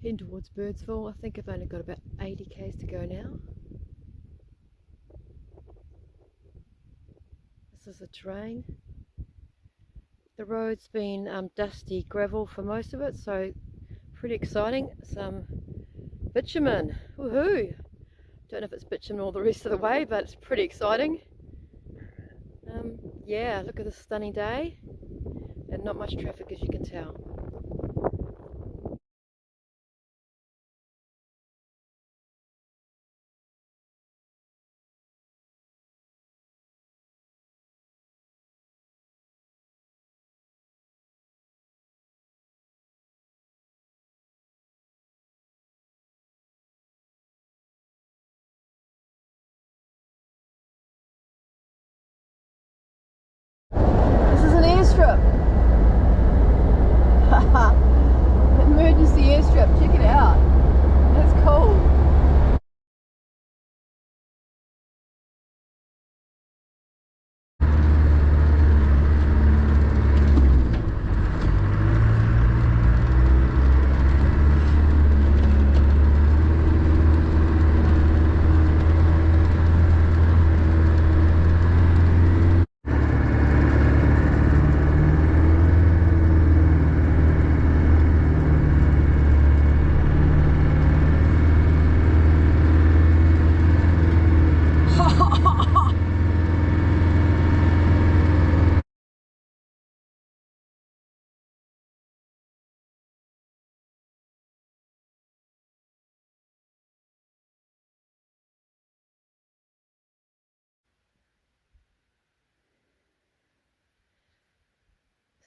Heading towards Birdsville. I think I've only got about 80 k's to go now. This is the terrain. The road's been dusty gravel for most of it, so pretty exciting. Some bitumen, woohoo! Don't know if it's bitumen all the rest of the way, but it's pretty exciting. Yeah, look at this stunning day, and not much traffic as you can tell. This is an airstrip. Emergency airstrip, check it out. That's cool.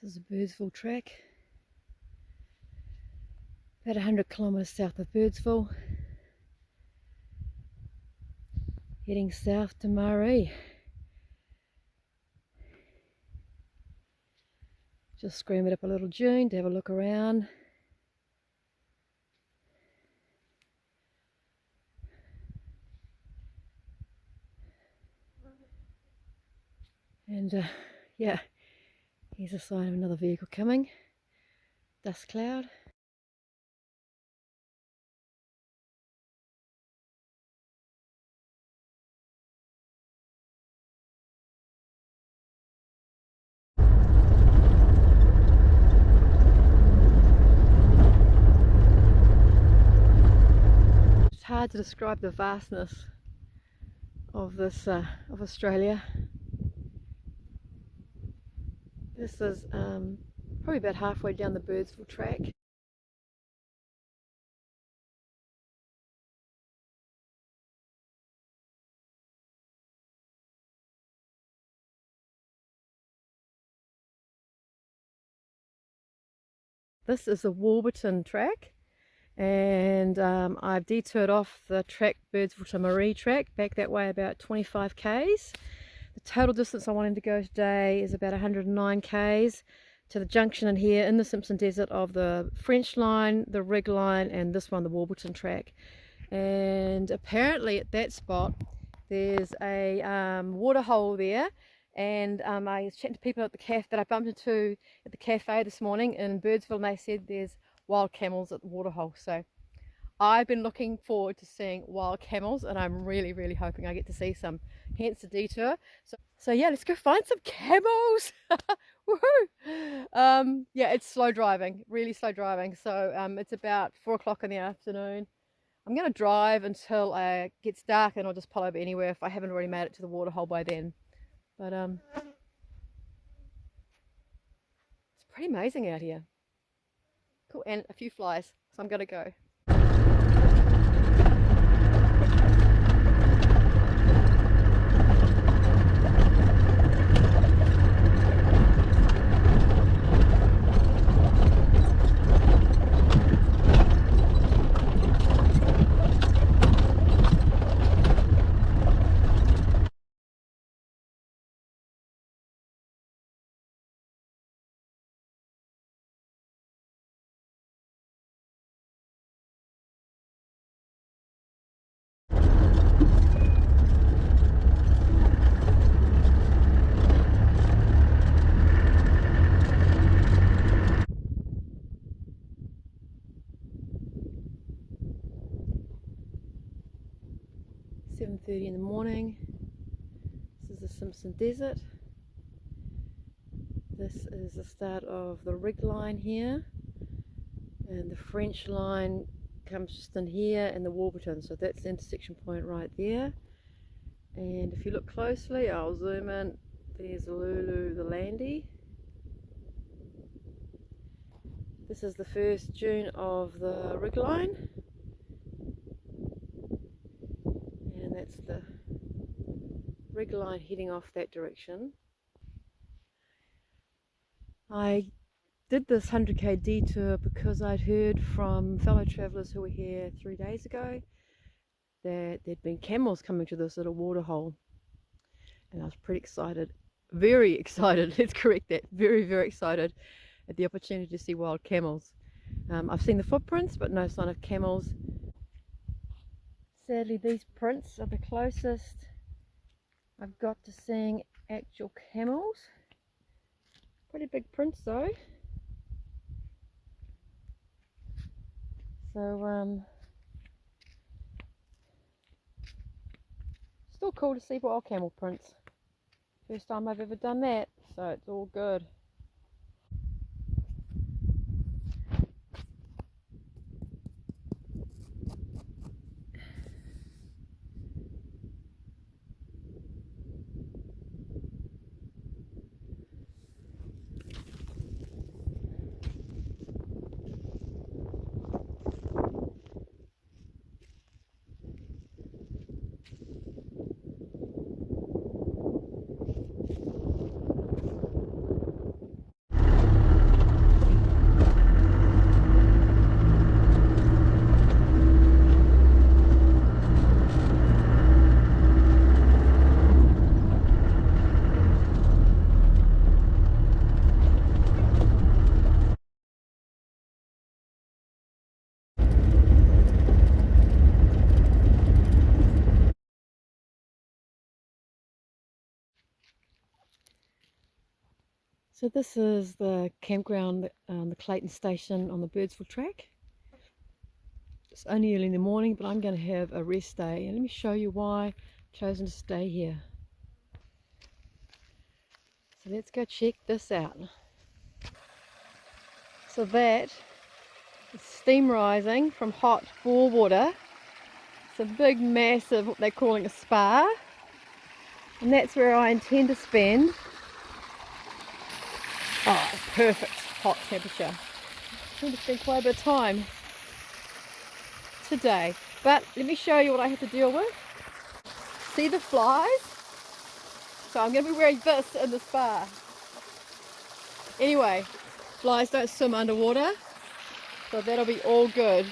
This is the Birdsville Track, about 100 kilometres south of Birdsville, heading south to Murray. Just scream it up a little dune to have a look around. And yeah, here's a sign of another vehicle coming. Dust cloud. It's hard to describe the vastness of this of Australia. This is probably about halfway down the Birdsville Track. This is the Warburton Track, and I've detoured off the track Birdsville to Murray track, back that way about 25 k's. The total distance I wanted to go today is about 109 k's to the junction in here in the Simpson Desert of the French line, the Rig line, and this one, the Warburton Track. And apparently at that spot there's a waterhole there, and I was chatting to people at the cafe that I bumped into at the cafe this morning in Birdsville, and they said there's wild camels at the waterhole. So I've been looking forward to seeing wild camels, and I'm really hoping I get to see some, hence the detour. So yeah, let's go find some camels. Woohoo! Yeah, it's slow driving, really slow driving. So it's about 4 o'clock in the afternoon. I'm going to drive until it gets dark, and I'll just pull over anywhere if I haven't already made it to the waterhole by then. But it's pretty amazing out here. Cool, and a few flies, so I'm going to go. 7:30 in the morning. This is the Simpson Desert. This is the start of the rig line here, and the French line comes just in here, and the Warburton, so that's the intersection point right there. And if you look closely, I'll zoom in, there's Lulu the Landy. This is the first dune of the rig line, and that's the rig line heading off that direction. I did this 100k detour because I'd heard from fellow travellers who were here 3 days ago that there'd been camels coming to this little waterhole, and I was pretty excited, very excited, let's correct that, very excited at the opportunity to see wild camels. I've seen the footprints but no sign of camels. Sadly, these prints are the closest I've got to seeing actual camels. Pretty big prints though. So still cool to see wild camel prints. First time I've ever done that, so it's all good. So this is the campground, the Clayton station on the Birdsville Track. It's only early in the morning, but I'm going to have a rest day, and let me show you why I've chosen to stay here. So let's go check this out. So that is steam rising from hot bore water. It's a big, massive, what they're calling a spa, and that's where I intend to spend. Oh, perfect hot temperature. I intend to spend quite a bit of time today. But let me show you what I have to deal with. See the flies? So I'm going to be wearing this in the spa. Anyway, flies don't swim underwater, so that'll be all good.